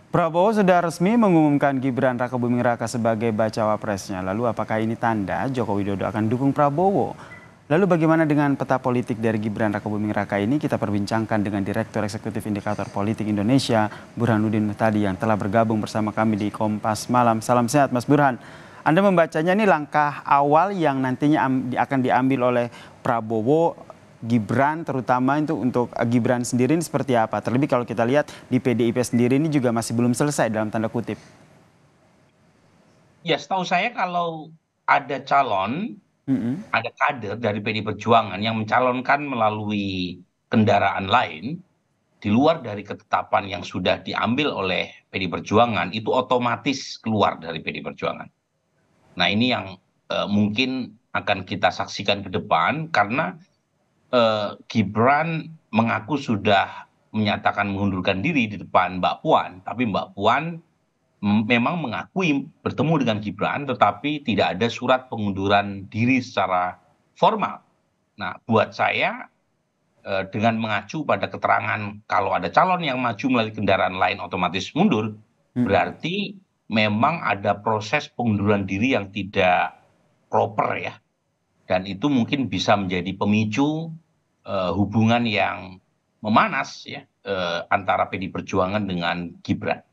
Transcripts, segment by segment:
Prabowo sudah resmi mengumumkan Gibran Rakabuming Raka sebagai bacawa presnya. Lalu apakah ini tanda Joko Widodo akan dukung Prabowo? Lalu bagaimana dengan peta politik dari Gibran Rakabuming Raka ini? Kita perbincangkan dengan Direktur Eksekutif Indikator Politik Indonesia, Burhanuddin Muhtadi yang telah bergabung bersama kami di Kompas Malam. Salam sehat Mas Burhan. Anda membacanya ini langkah awal yang nantinya akan diambil oleh Prabowo, Gibran, terutama itu untuk Gibran sendiri ini seperti apa? Terlebih kalau kita lihat di PDIP sendiri ini juga masih belum selesai dalam tanda kutip. Ya, setahu saya kalau ada calon, Mm-mm. ada kader dari PD Perjuangan yang mencalonkan melalui kendaraan lain, di luar dari ketetapan yang sudah diambil oleh PD Perjuangan, itu otomatis keluar dari PD Perjuangan. Nah, ini yang mungkin akan kita saksikan ke depan, karena Gibran mengaku sudah menyatakan mengundurkan diri di depan Mbak Puan, tapi Mbak Puan memang mengakui bertemu dengan Gibran, tetapi tidak ada surat pengunduran diri secara formal. Nah, buat saya dengan mengacu pada keterangan kalau ada calon yang maju melalui kendaraan lain otomatis mundur, Mm-mm. berarti memang ada proses pengunduran diri yang tidak proper ya. Dan itu mungkin bisa menjadi pemicu hubungan yang memanas ya antara PD Perjuangan dengan Gibran.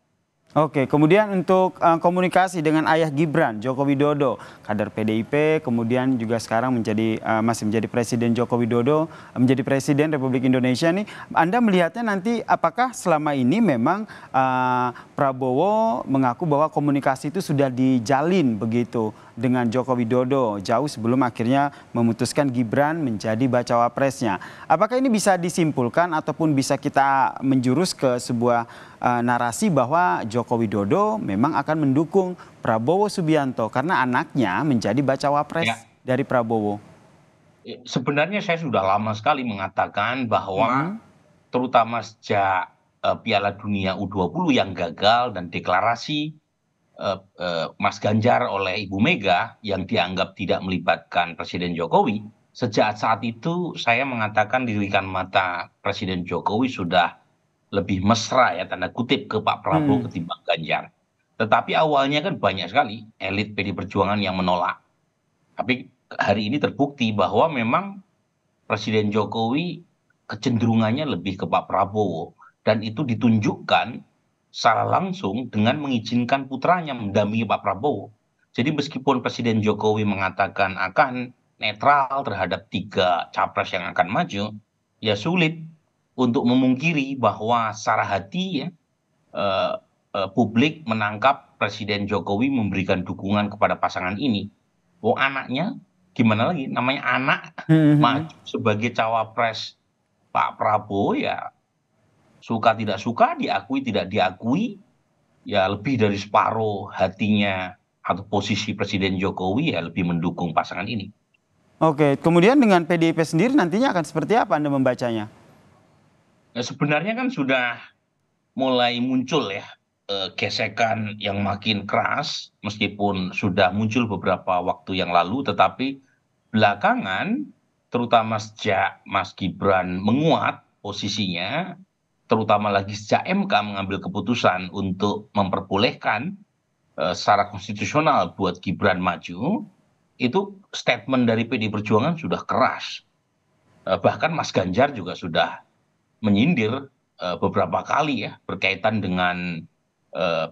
Oke, kemudian untuk komunikasi dengan ayah Gibran, Joko Widodo, kader PDIP, kemudian juga sekarang masih menjadi Presiden Joko Widodo, menjadi Presiden Republik Indonesia nih. Anda melihatnya nanti apakah selama ini memang Prabowo mengaku bahwa komunikasi itu sudah dijalin begitu dengan Joko Widodo jauh sebelum akhirnya memutuskan Gibran menjadi bacawa presnya. Apakah ini bisa disimpulkan ataupun bisa kita menjurus ke sebuah narasi bahwa Joko Widodo memang akan mendukung Prabowo Subianto karena anaknya menjadi bacawa pres Ya, dari Prabowo. sebenarnya saya sudah lama sekali mengatakan bahwa Mm-mm. terutama sejak Piala Dunia U20 yang gagal dan deklarasi Mas Ganjar oleh Ibu Mega yang dianggap tidak melibatkan Presiden Jokowi, sejak saat itu saya mengatakan dirikan mata Presiden Jokowi sudah lebih mesra ya tanda kutip ke Pak Prabowo Mm. ketimbang Ganjar. Tetapi awalnya kan banyak sekali elit PD Perjuangan yang menolak. Tapi hari ini terbukti bahwa memang Presiden Jokowi kecenderungannya lebih ke Pak Prabowo. Dan itu ditunjukkan secara langsung dengan mengizinkan putranya mendampingi Pak Prabowo. Jadi meskipun Presiden Jokowi mengatakan akan netral terhadap tiga capres yang akan maju, ya sulit untuk memungkiri bahwa secara hati ya eh, publik menangkap Presiden Jokowi memberikan dukungan kepada pasangan ini. Oh, anaknya gimana lagi? Namanya anak Mm-mm. maju sebagai cawapres Pak Prabowo ya suka tidak suka, diakui tidak diakui, ya lebih dari separuh hatinya atau posisi Presiden Jokowi ya lebih mendukung pasangan ini. Oke, kemudian dengan PDIP sendiri nantinya akan seperti apa Anda membacanya? Nah, sebenarnya kan sudah mulai muncul ya gesekan yang makin keras, meskipun sudah muncul beberapa waktu yang lalu, tetapi belakangan, terutama sejak Mas Gibran menguat posisinya, terutama lagi sejak MK mengambil keputusan untuk memperbolehkan secara konstitusional buat Gibran maju, itu statement dari PD Perjuangan sudah keras. Bahkan Mas Ganjar juga sudah menyindir beberapa kali ya berkaitan dengan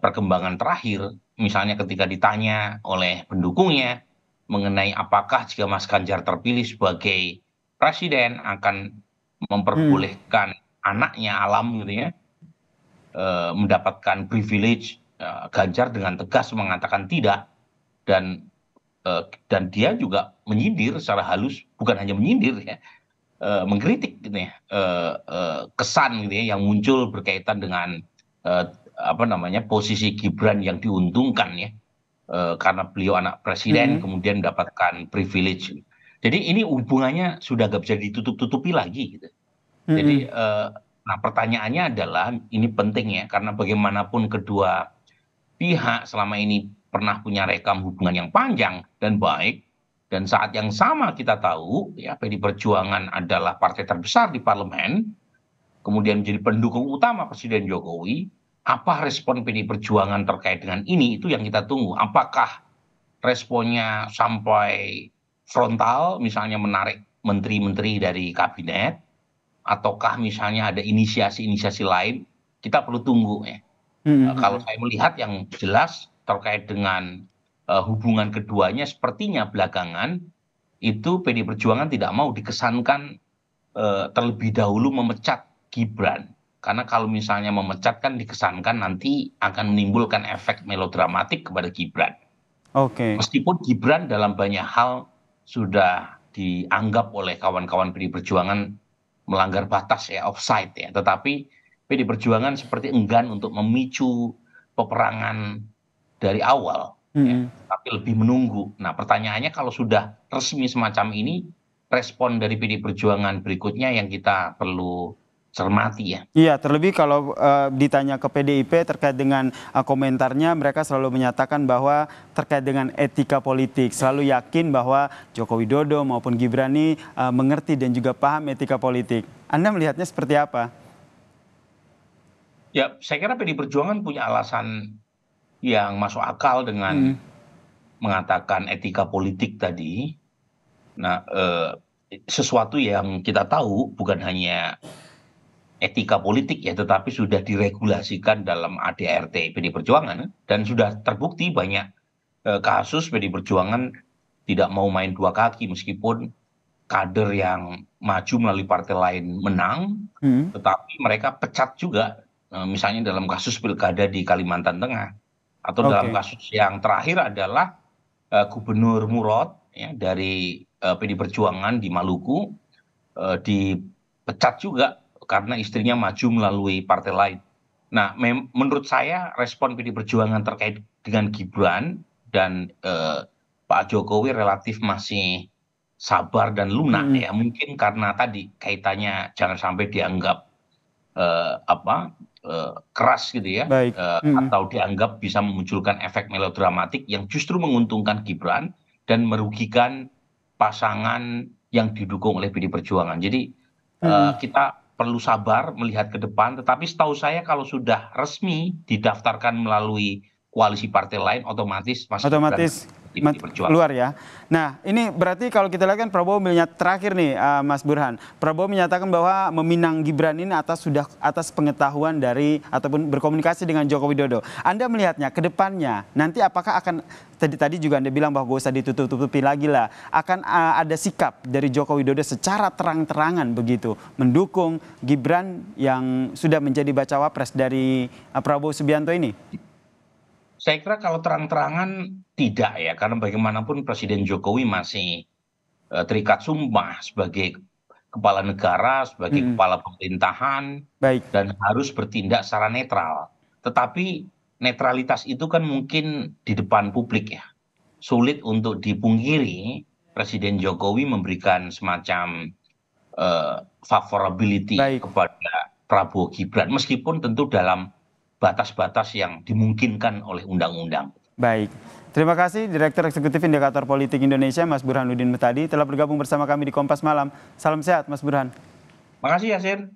perkembangan terakhir. Misalnya ketika ditanya oleh pendukungnya mengenai apakah jika Mas Ganjar terpilih sebagai presiden akan Mm. memperbolehkan anaknya Alam gitu ya mendapatkan privilege, Ganjar dengan tegas mengatakan tidak. Dan dan dia juga menyindir secara halus, bukan hanya menyindir ya, mengkritik gitu ya, kesan gitu ya yang muncul berkaitan dengan eh, apa namanya posisi Gibran yang diuntungkan ya, karena beliau anak presiden Mm-mm. kemudian mendapatkan privilege. Jadi ini hubungannya sudah gak bisa ditutup-tutupi lagi gitu. Jadi Mm-mm. nah pertanyaannya adalah ini penting ya, karena bagaimanapun kedua pihak selama ini pernah punya rekam hubungan yang panjang dan baik, dan saat yang sama kita tahu ya PD Perjuangan adalah partai terbesar di parlemen, kemudian menjadi pendukung utama Presiden Jokowi. apa respon PDI Perjuangan terkait dengan ini, itu yang kita tunggu. Apakah responnya sampai frontal, misalnya menarik menteri-menteri dari kabinet, ataukah misalnya ada inisiasi-inisiasi lain, kita perlu tunggu ya. Kalau saya melihat yang jelas terkait dengan hubungan keduanya, sepertinya belakangan itu PDI Perjuangan tidak mau dikesankan terlebih dahulu memecat Gibran. Karena kalau misalnya memecat kan dikesankan nanti akan menimbulkan efek melodramatik kepada Gibran. Oke. Meskipun Gibran dalam banyak hal sudah dianggap oleh kawan-kawan PDI Perjuangan melanggar batas ya, offside ya. Tetapi PDI Perjuangan seperti enggan untuk memicu peperangan dari awal, ya, tapi lebih menunggu. Nah, pertanyaannya kalau sudah resmi semacam ini, respon dari PDI Perjuangan berikutnya yang kita perlu cermati ya. Iya, terlebih kalau ditanya ke PDIP terkait dengan komentarnya, mereka selalu menyatakan bahwa terkait dengan etika politik, selalu yakin bahwa Joko Widodo maupun Gibran ini mengerti dan juga paham etika politik. Anda melihatnya seperti apa? Ya, saya kira PDI Perjuangan punya alasan yang masuk akal dengan mengatakan etika politik tadi. Nah, sesuatu yang kita tahu bukan hanya etika politik ya, tetapi sudah diregulasikan dalam ADRT PDI Perjuangan dan sudah terbukti banyak kasus PDI Perjuangan tidak mau main dua kaki meskipun kader yang maju melalui partai lain menang, tetapi mereka pecat juga, misalnya dalam kasus pilkada di Kalimantan Tengah atau dalam kasus yang terakhir adalah Gubernur Murad ya, dari PDI Perjuangan di Maluku dipecat juga karena istrinya maju melalui partai lain. Nah, menurut saya respon PDI Perjuangan terkait dengan Gibran dan Pak Jokowi relatif masih sabar dan lunak ya, mungkin karena tadi kaitannya jangan sampai dianggap keras gitu ya, atau dianggap bisa memunculkan efek melodramatik yang justru menguntungkan Gibran dan merugikan pasangan yang didukung oleh PDI Perjuangan. Jadi kita perlu sabar melihat ke depan, tetapi setahu saya kalau sudah resmi didaftarkan melalui koalisi partai lain, otomatis Mas Gibran keluar ya. Nah, ini berarti kalau kita lihat kan Prabowo terakhir nih, Mas Burhan. Prabowo menyatakan bahwa meminang Gibran ini atas pengetahuan dari ataupun berkomunikasi dengan Joko Widodo. Anda melihatnya ke depannya nanti apakah akan tadi juga Anda bilang bahwa gak usah ditutup-tutupi lagi lah, akan ada sikap dari Joko Widodo secara terang-terangan begitu mendukung Gibran yang sudah menjadi bacawa pres dari Prabowo Subianto ini? Saya kira kalau terang-terangan tidak ya, karena bagaimanapun Presiden Jokowi masih terikat sumpah sebagai kepala negara, sebagai kepala pemerintahan, dan harus bertindak secara netral. Tetapi netralitas itu kan mungkin di depan publik ya. Sulit untuk dipungkiri Presiden Jokowi memberikan semacam favorability kepada Prabowo Gibran, meskipun tentu dalam batas-batas yang dimungkinkan oleh undang-undang. Baik, terima kasih Direktur Eksekutif Indikator Politik Indonesia Mas Burhanuddin Muhtadi telah bergabung bersama kami di Kompas Malam. Salam sehat Mas Burhan. Makasih Yasin.